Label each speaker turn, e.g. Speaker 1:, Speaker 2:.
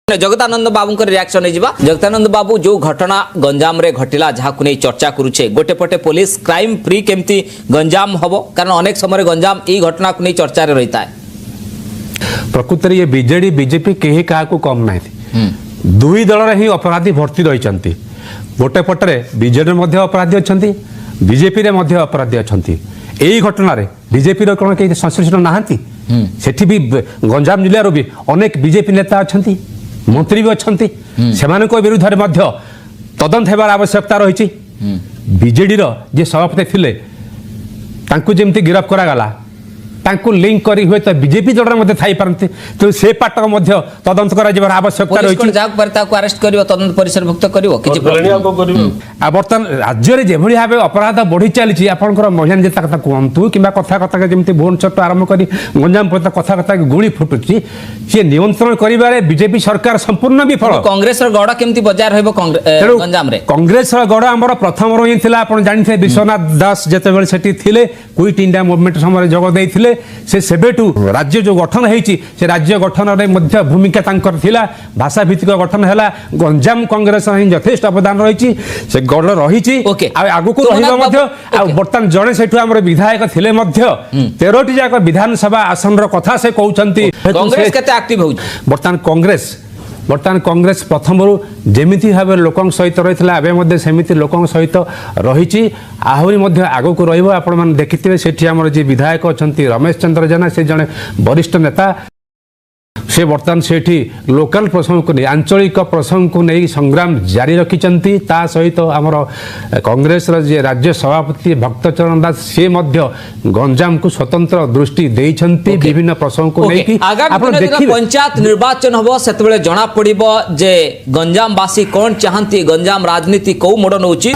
Speaker 1: जगदानंद बाबू reaction Jagdanand बाबू जो घटना गंजाम रे घटिला जहाँ को नहीं चर्चा करुचे गोटे पटे पुलिस क्राइम फ्री केमती गंजाम हम कारण अनेक समय गंजाम ये घटना को नहीं चर्चा रही है।
Speaker 2: प्रकृत ये बीजेडी बीजेपी कहीं क्या कम ना दुई दल ही अपराधी भर्ती रही गोटे पटे बीजेडी अपराधी अच्छा बीजेपी अपराधी अच्छा यही घटना बीजेपी कौन कहीं संश्लिष्ट नहांती सेठी भी गंजाम जिलार भी अनेक बीजेपी नेता अच्छा मंत्री भी अच्छा से विरुद्ध में तदंत होबार आवश्यकता रही बीजेडी जे सभापति थिले तांकु जेमती गिरफ करागला तांकु लिंक करी हुए तो बीजेपी दल में थाई पारती तो से पाटक तदंत कर आवश्यकता रही
Speaker 1: अरेस्ट कर तदंत परिसरभुक्त कर
Speaker 2: बर्तमान राज्य में जो भाव अपराध बढ़ी चली आपंकर महिला नेता कथा कहतु कि कथा कथा जमी भुवनेश्वर आरंभ कर गंजाम पर्यटन कथा कथा गुड़ी फुटुची सी नियंत्रण कर बीजेपी सरकार संपूर्ण विफल
Speaker 1: कांग्रेस गड़ केमती बजाय रंजाम
Speaker 2: कांग्रेस गड़ आम प्रथम रही आप जानते विश्वनाथ दास जिते से क्विट इंडिया मुवमेंट समय जोगदे से सेबेटू राज्य जो गठन होती से राज्य गठन में भूमिका थिला भाषा भित्तिक गठन है गंजाम कांग्रेस यथेष्ट अवदान रही से गढ़ रही आगु बर्तमान जड़े से विधायक थिले 13टी जाक विधानसभा आसन कथा से कहते बर्तमान कांग्रेस प्रथम जमीती भाव लोकों सहित रही है सेमती लोकों सहित रही आहरी आग को रही देखिथे से जी विधायक अच्छा रमेश चंद्र जेना से जड़े वरिष्ठ नेता से बर्तमान से लोकल प्रसंग को नहीं आंचलिक प्रसंग को नहीं संग्राम जारी रखिंट ता सहित आमर कांग्रेस राज्य सभापति भक्तचरण दास से गंजाम को स्वतंत्र दृष्टि देइछंती विभिन्न प्रसंग को नहीं
Speaker 1: पंचायत निर्वाचन हम से जना पड़े जे गंजामवासी कौन चाहती गंजाम राजनीति कौ मोड़ नौची।